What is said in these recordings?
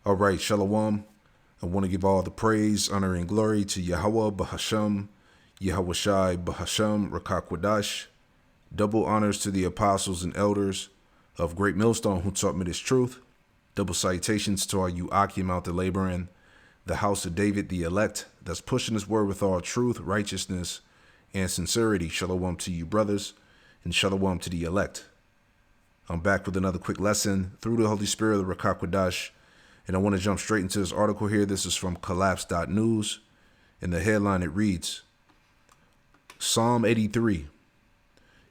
All right, Shalom. I want to give all the praise, honor, and glory to Yahweh Bahasham, Yahweh Shai Bahasham, Rakakwadash. Double honors to the apostles and elders of Great Millstone who taught me this truth. Double salutations to all you Akim out there laboring, the house of David, the elect, that's pushing his word with all truth, righteousness, and sincerity. Shalom to you, brothers, and shalom to the elect. I'm back with another quick lesson through the Holy Spirit of the Rakakwadash. And I want to jump straight into this article here. This is from collapse.news. In the headline, it reads, Psalm 83,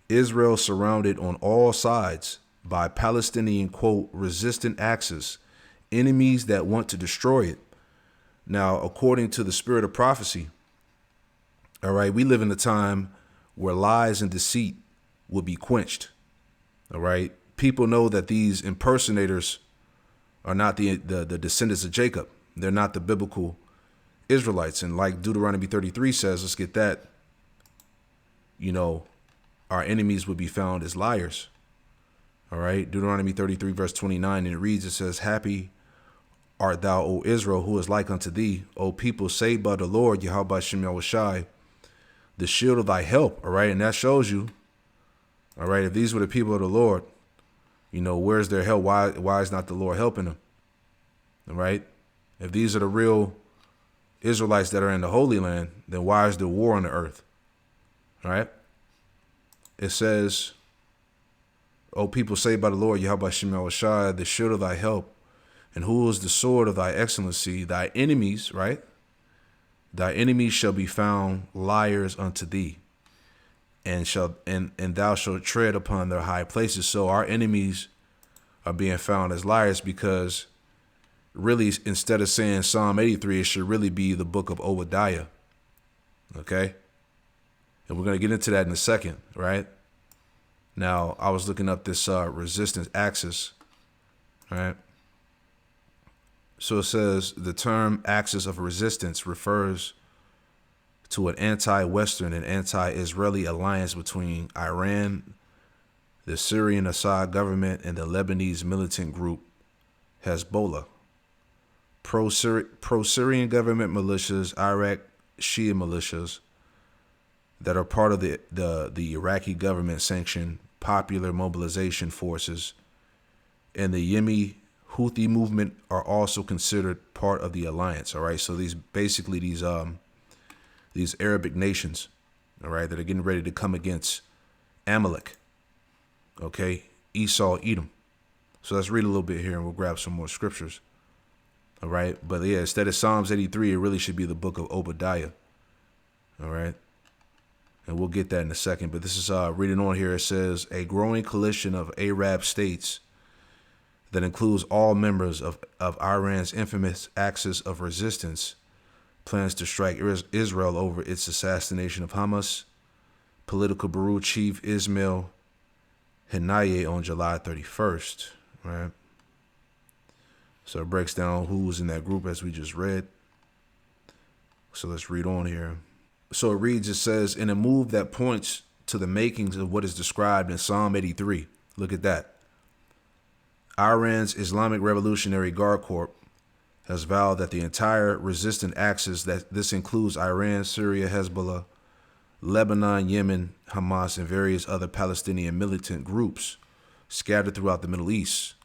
Israel surrounded on all sides by Palestinian, quote, resistant axis, enemies that want to destroy it. Now, according to the spirit of prophecy, all right, we live in a time where lies and deceit will be quenched. All right, people know that these impersonators are not the descendants of Jacob. They're not the biblical Israelites. And like Deuteronomy 33 says, let's get that, our enemies would be found as liars. All right. Deuteronomy 33 verse 29. And it reads, it says, happy art thou, O Israel, who is like unto thee, O people saved by the Lord, Yahweh Shem Yahweh Shai, the shield of thy help. All right. And that shows you, all right, if these were the people of the Lord, where's their help? Why is not the Lord helping them? All right. If these are the real Israelites that are in the Holy Land, then why is there war on the earth? All right. It says, O people saved by the Lord, Yahweh Shem Yahweh Shai, the shield of thy help, and who is the sword of thy excellency? Thy enemies, right? Thy enemies shall be found liars unto thee. And thou shalt tread upon their high places. So our enemies are being found as liars because really, instead of saying Psalm 83, it should really be the book of Obadiah. Okay? And we're going to get into that in a second, right? Now, I was looking up this resistance axis, right? So it says the term axis of resistance refers to an anti-Western and anti-Israeli alliance between Iran, the Syrian Assad government, and the Lebanese militant group Hezbollah. Pro-Syrian government militias, Iraq Shia militias that are part of the Iraqi government-sanctioned Popular Mobilization Forces, and the Yemeni Houthi movement are also considered part of the alliance. All right, so these Arabic nations, all right, that are getting ready to come against Amalek, okay, Esau, Edom. So let's read a little bit here and we'll grab some more scriptures, all right? But yeah, instead of Psalms 83, it really should be the book of Obadiah, all right? And we'll get that in a second. But this is reading on here. It says, a growing coalition of Arab states that includes all members of Iran's infamous axis of resistance plans to strike Israel over its assassination of Hamas political bureau chief Ismail Haniyeh on July 31st, right? So it breaks down who's in that group as we just read. So let's read on here. So it reads, it says, in a move that points to the makings of what is described in Psalm 83. Look at that. Iran's Islamic Revolutionary Guard Corps has vowed that the entire resistant axis, that this includes Iran, Syria, Hezbollah, Lebanon, Yemen, Hamas, and various other Palestinian militant groups scattered throughout the Middle East,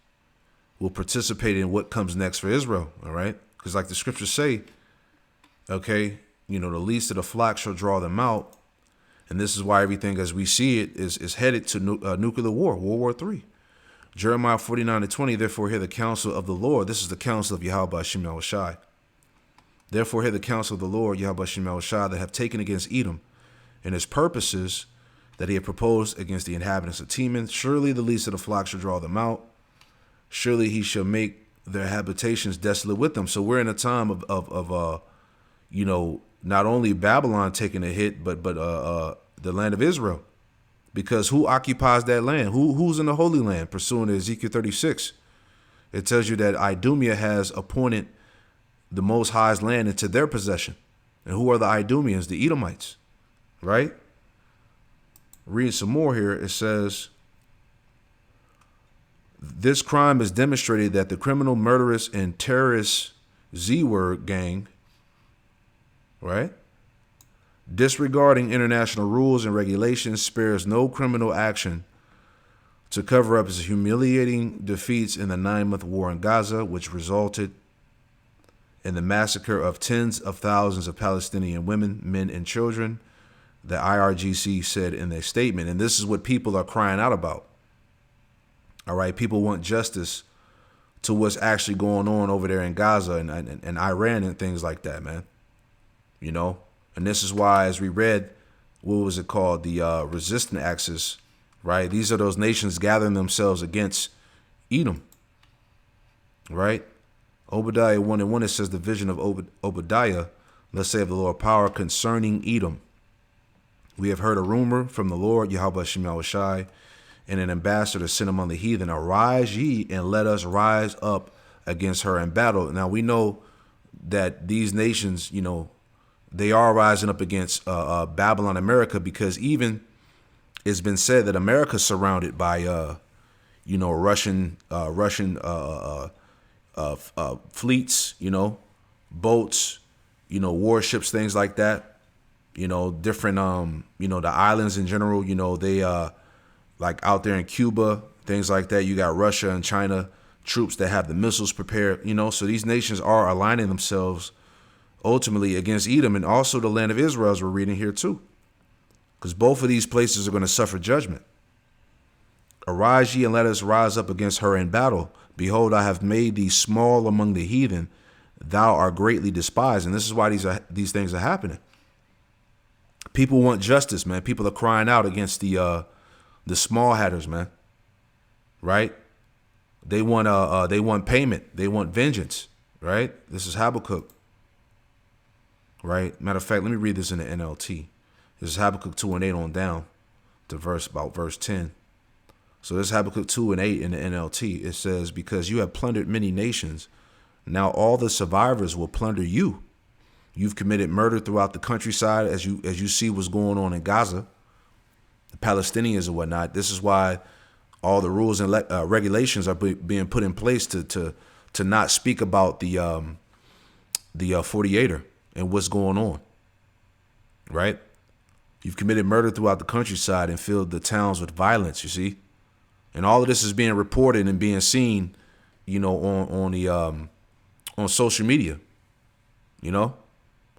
will participate in what comes next for Israel, all right? Because like the scriptures say, okay, the least of the flock shall draw them out. And this is why everything as we see it is headed to nuclear war, World War III. Jeremiah 49:20, therefore hear the counsel of the Lord. This is the counsel of Yahweh Shem Yahweh Shai. Therefore hear the counsel of the Lord, Yahweh Shem Yahweh Shai, that have taken against Edom and his purposes that he had proposed against the inhabitants of Teman. Surely the least of the flock shall draw them out. Surely he shall make their habitations desolate with them. So we're in a time of not only Babylon taking a hit, but the land of Israel. Because who occupies that land? Who's in the Holy Land? Pursuant to Ezekiel 36, it tells you that Idumea has appointed the Most High's land into their possession. And who are the Idumeans? The Edomites, right? Reading some more here, it says, This crime has demonstrated that the criminal, murderous, and terrorist Z-word gang, right, disregarding international rules and regulations, spares no criminal action to cover up its humiliating defeats in the 9-month war in Gaza, which resulted in the massacre of tens of thousands of Palestinian women, men, and children, the IRGC said in their statement. And this is what people are crying out about. All right, people want justice to what's actually going on over there in Gaza and Iran and things like that, man. You know, and this is why, as we read, what was it called? The resistant axis, right? These are those nations gathering themselves against Edom, right? Obadiah 1:1, it says the vision of Obadiah, let's say of the Lord power concerning Edom. We have heard a rumor from the Lord, Yahweh Shemel Shai, and an ambassador sent among the heathen. Arise ye and let us rise up against her in battle. Now we know that these nations, you know, they are rising up against Babylon, America, because even it's been said that America is surrounded by, you know, Russian fleets, you know, boats, you know, warships, things like that, you know, different, you know, the islands in general, you know, they, like out there in Cuba, things like that. You got Russia and China troops that have the missiles prepared, you know, so these nations are aligning themselves ultimately against Edom and also the land of Israel, as we're reading here too, because both of these places are going to suffer judgment. Arise ye and let us rise up against her in battle. Behold, I have made thee small among the heathen. Thou art greatly despised. And this is why these things are happening. People want justice, man. People are crying out against the small hatters, man. Right? They want payment. They want vengeance. Right? This is Habakkuk. Right? Matter of fact, let me read this in the NLT. This is Habakkuk 2:8 on down to verse 10. So this is Habakkuk 2:8 in the NLT. It says, because you have plundered many nations, now all the survivors will plunder you. You've committed murder throughout the countryside, as you see what's going on in Gaza, the Palestinians and whatnot. This is why all the rules and regulations are being put in place to not speak about the 48er and what's going on. Right? You've committed murder throughout the countryside and filled the towns with violence, you see? And all of this is being reported and being seen, you know, on social media. You know,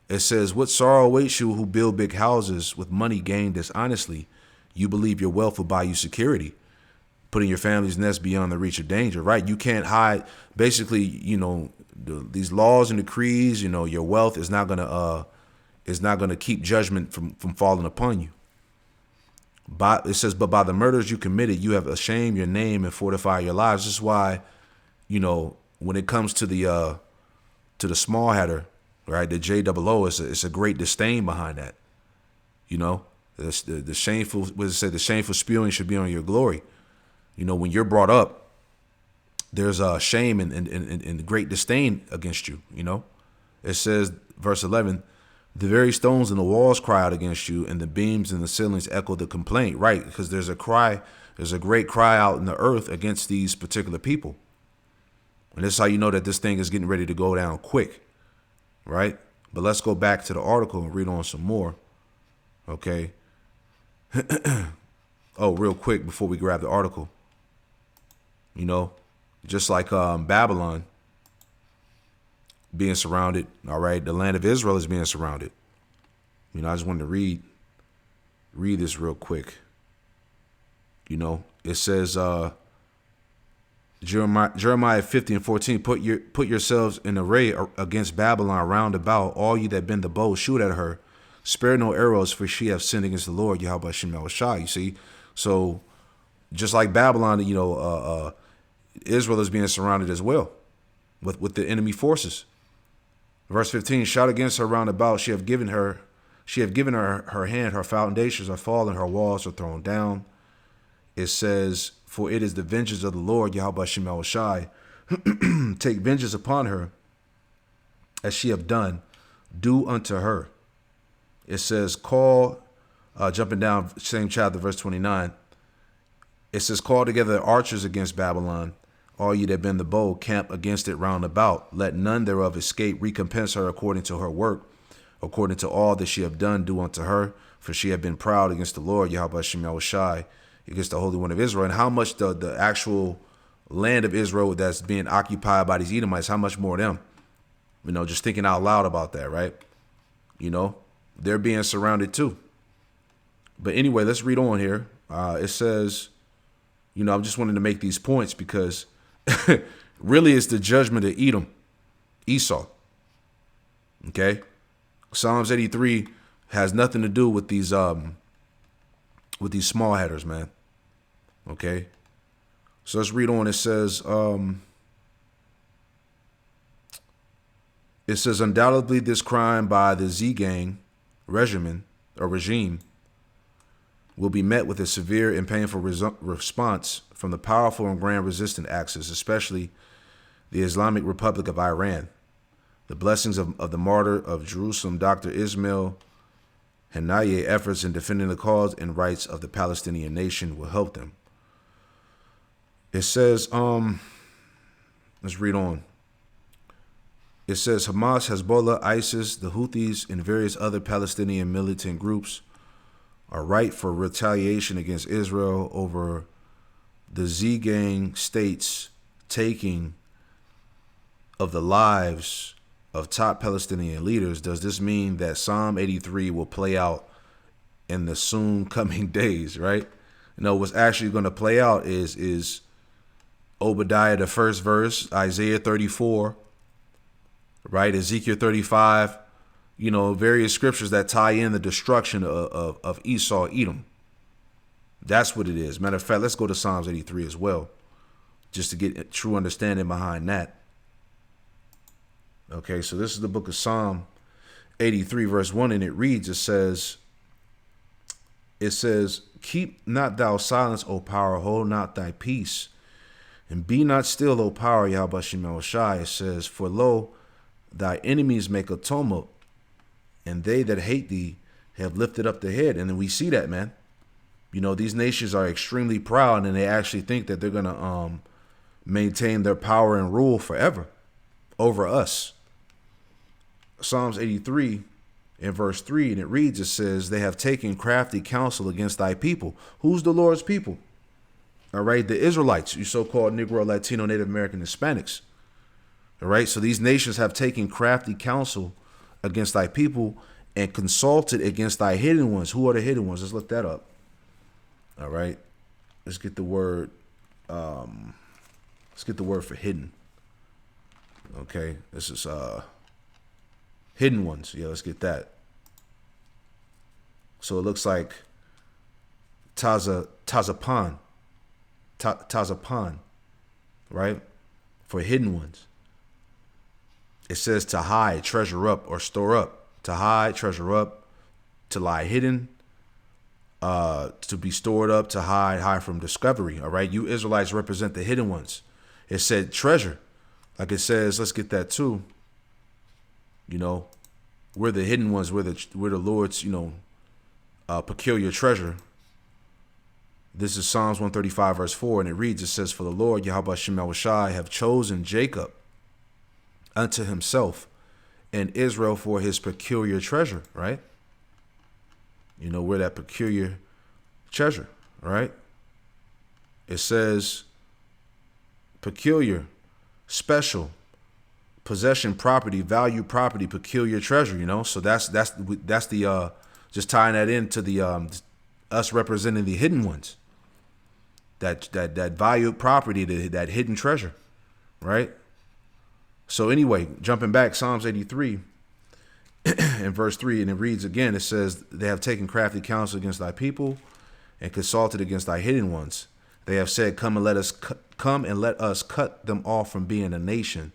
it says, what sorrow awaits you who build big houses with money gained dishonestly. You believe your wealth will buy you security, putting your family's nest beyond the reach of danger. Right? You can't hide. Basically, you know, these laws and decrees. You know, your wealth is not gonna keep judgment from falling upon you. It says, but by the murders you committed, you have ashamed your name and fortified your lives. This is why, you know, when it comes to the small hatter, right, the JOO, it's a great disdain behind that. You know, the shameful, what does it say? The shameful spewing should be on your glory. You know, when you're brought up, there's a shame and great disdain against you. You know, it says, verse 11. The very stones in the walls cry out against you, and the beams in the ceilings echo the complaint. Right, because there's a great cry out in the earth against these particular people. And this is how you know that this thing is getting ready to go down quick. Right? But let's go back to the article and read on some more. Okay. Oh, real quick before we grab the article. You know, just like Babylon being surrounded, all right, the land of Israel is being surrounded. You know, I just wanted to read this real quick. You know, it says Jeremiah 50:14, put yourselves in array against Babylon round about, all you that bend the bow, shoot at her, spare no arrows, for she hath sinned against the Lord, Yahweh Shemel Shai. You see, so just like Babylon, you know, Israel is being surrounded as well with the enemy forces. Verse 15, shout against her round about. She have given her her hand, her foundations are fallen, her walls are thrown down. It says, for it is the vengeance of the Lord, Yahweh Shemel Shai. Take vengeance upon her, as she have done. Do unto her. It says, call, jumping down, same chapter, verse 29. It says, call together archers against Babylon. All ye that bend the bow, camp against it round about. Let none thereof escape. Recompense her according to her work, according to all that she have done, do unto her. For she have been proud against the Lord, Yahweh Shem Yahushai, against the Holy One of Israel. And how much the actual land of Israel that's being occupied by these Edomites, how much more of them? You know, just thinking out loud about that, right? You know, they're being surrounded too. But anyway, let's read on here. It says, you know, I'm just wanting to make these points because really it's the judgment of Edom, Esau. Okay? Psalms 83 has nothing to do with these small headers, man. Okay? So let's read on. It says, undoubtedly this crime by the Z-gang regime will be met with a severe and painful response from the powerful and grand resistant axis, especially the Islamic Republic of Iran. The blessings of the martyr of Jerusalem, Dr. Ismail Haniyeh, efforts in defending the cause and rights of the Palestinian nation will help them. It says, let's read on. It says Hamas, Hezbollah, ISIS, the Houthis, and various other Palestinian militant groups are ripe for retaliation against Israel over the Z-gang states taking of the lives of top Palestinian leaders. Does this mean that Psalm 83 will play out in the soon coming days, right? You know, what's actually going to play out is Obadiah, the first verse, Isaiah 34, right? Ezekiel 35, you know, various scriptures that tie in the destruction of Esau, Edom. That's what it is. Matter of fact, let's go to Psalms 83 as well, just to get a true understanding behind that. Okay, so this is the book of Psalm 83, verse 1, and it reads, it says, keep not thou silence, O power, hold not thy peace, and be not still, O power, Yahweh Shem Yahushai. It says, for lo, thy enemies make a tumult, and they that hate thee have lifted up the head. And then we see that, man. You know, these nations are extremely proud, and they actually think that they're going to maintain their power and rule forever over us. Psalms 83 in verse 3, and it reads, it says, they have taken crafty counsel against thy people. Who's the Lord's people? All right, the Israelites, you so-called Negro, Latino, Native American, Hispanics. All right, so these nations have taken crafty counsel against thy people and consulted against thy hidden ones. Who are the hidden ones? Let's look that up. All right, let's get the word. Let's get the word for hidden. Okay, this is hidden ones. Yeah, let's get that. So it looks like Tazapan, right? For hidden ones. It says to hide, treasure up, or store up. To hide, treasure up, to lie hidden, to be stored up, to hide from discovery. All right, you Israelites represent the hidden ones. It said treasure, like it says. Let's get that too. You know, we're the hidden ones. We're the Lord's, you know, peculiar treasure. This is Psalms 135 verse 4, and it reads. It says, for the Lord Yahweh Shem Yahushai have chosen Jacob unto himself, and Israel for his peculiar treasure, right? You know, we're that peculiar treasure, right? It says peculiar, special, possession, property, value, property, peculiar treasure, you know? So that's the just tying that into the us representing the hidden ones. That valued property, that hidden treasure, right? So anyway, jumping back, Psalms 83 in verse 3, and it reads again, it says, they have taken crafty counsel against thy people and consulted against thy hidden ones. They have said, come and let us cut them off from being a nation,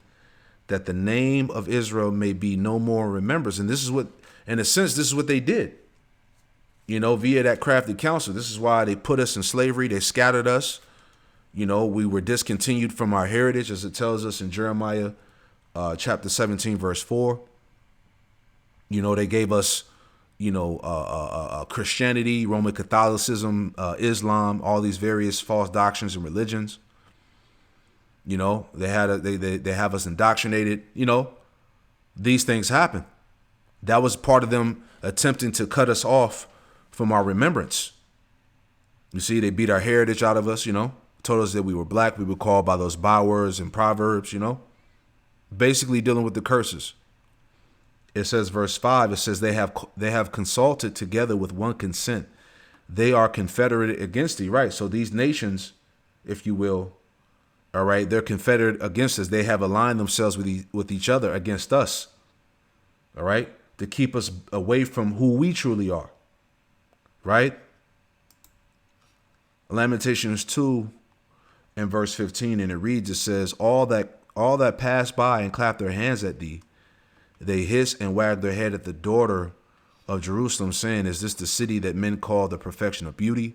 that the name of Israel may be no more remembered. And this is what, in a sense, this is what they did, you know, via that crafty counsel. This is why they put us in slavery. They scattered us. You know, we were discontinued from our heritage, as it tells us in Jeremiah chapter 17, verse 4. You know, they gave us, you know, Christianity, Roman Catholicism, Islam, all these various false doctrines and religions. You know, they have us indoctrinated. You know, these things happen. That was part of them attempting to cut us off from our remembrance. You see, they beat our heritage out of us, you know, told us that we were black. We were called by those bywords and proverbs, you know, basically dealing with the curses. It says, verse 5, it says they have consulted together with one consent. They are confederate against thee. Right. So these nations, if you will, all right, they're confederate against us. They have aligned themselves with each other against us. All right, to keep us away from who we truly are. Right. Lamentations 2 and verse 15, and it reads, it says, all that pass by and clap their hands at thee, they hiss and wag their head at the daughter of Jerusalem, saying, is this the city that men call the perfection of beauty,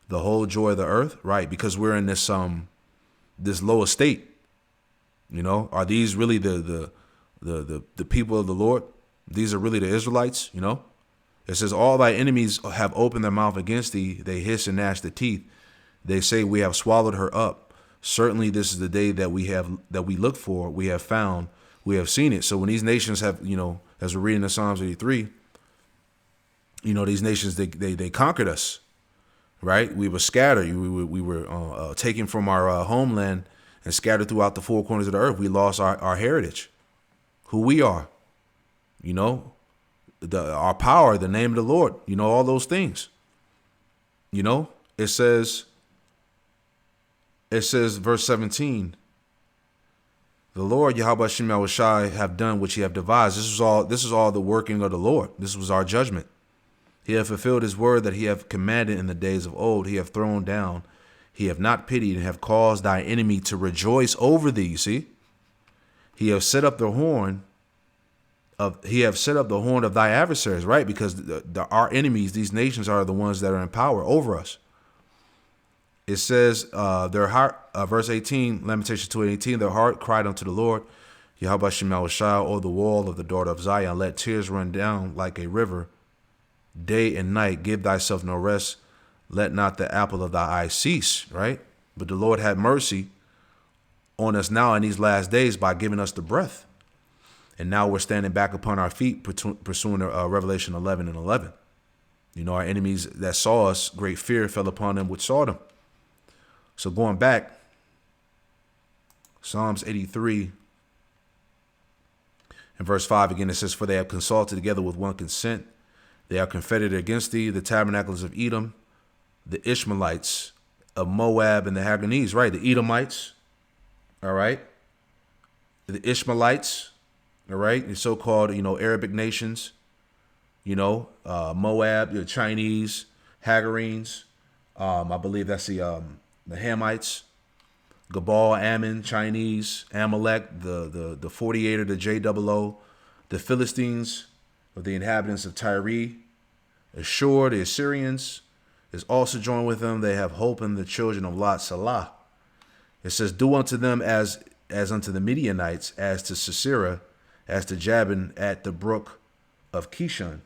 the whole joy of the earth? Right, because we're in this low estate. You know, are these really the people of the Lord? These are really the Israelites, you know? It says, all thy enemies have opened their mouth against thee. They hiss and gnash their teeth. They say, we have swallowed her up. Certainly this is the day that we look for. We have found, we have seen it. So when these nations have, you know, as we're reading in Psalms 83, you know, these nations, they conquered us, right? We were scattered. We were taken from our homeland and scattered throughout the four corners of the earth. We lost our heritage, who we are, you know, our power, the name of the Lord, you know, all those things. You know, it says, verse 17, the Lord Yahweh Shem Yahushai have done which he have devised. This is all the working of the Lord. This was our judgment. He hath fulfilled his word that he hath commanded in the days of old. He hath thrown down, he hath not pitied, and have caused thy enemy to rejoice over thee. You see, he hath set up the horn of thy adversaries, right? Because our enemies, these nations, are the ones that are in power over us. It says, their heart, verse 18, Lamentations 2:18, their heart cried unto the Lord, Yahweh Shem Yahushai, O the wall of the daughter of Zion, let tears run down like a river, day and night, give thyself no rest, let not the apple of thy eye cease, right? But the Lord had mercy on us now in these last days by giving us the breath. And now we're standing back upon our feet, pursuing Revelation 11 and 11. You know, our enemies that saw us, great fear fell upon them which saw them. So going back, Psalms 83 and verse 5 again, it says, for they have consulted together with one consent. They are confederate against thee, the tabernacles of Edom, the Ishmaelites of Moab, and the Haganese, right? The Edomites, all right? The Ishmaelites, all right? The so-called, you know, Arabic nations, you know, Moab, the Chinese, Hagarenes, I believe that's the Hamites, Gabal, Ammon, Chinese, Amalek, the 48 or the JOO, the Philistines, of the inhabitants of Tyre, Ashur, the Assyrians, is also joined with them. They have hope in the children of Lot, Salah. It says, do unto them as unto the Midianites, as to Sisera, as to Jabin at the brook of Kishon.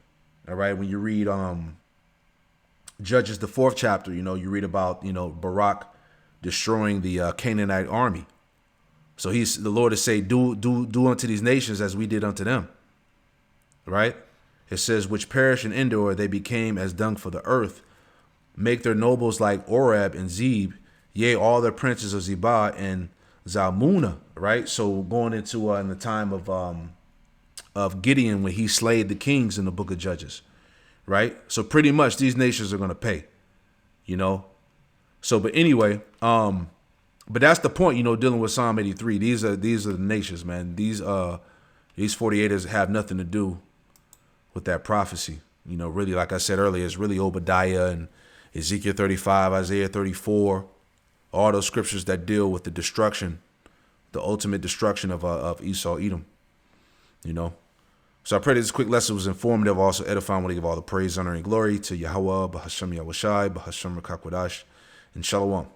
All right, when you read Judges, the 4th chapter, you know, you read about, you know, Barak destroying the Canaanite army. So the Lord is saying, do unto these nations as we did unto them. Right? It says, which perish in Endor, they became as dung for the earth. Make their nobles like Oreb and Zeb, yea, all their princes of Zebah and Zalmunna. Right? So going into in the time of Gideon, when he slayed the kings in the book of Judges. Right? So pretty much these nations are going to pay, you know. So, but anyway, but that's the point, you know, dealing with Psalm 83. These are the nations, man. These 48ers have nothing to do with that prophecy. You know, really, like I said earlier, it's really Obadiah and Ezekiel 35, Isaiah 34, all those scriptures that deal with the destruction, the ultimate destruction of Esau, Edom, you know. So I pray that this quick lesson was informative, also edifying. I want to give all the praise, honor, and glory to Yahweh, B'Hashem Yahushai, B'Hashem Rakakwadash, and Shalom.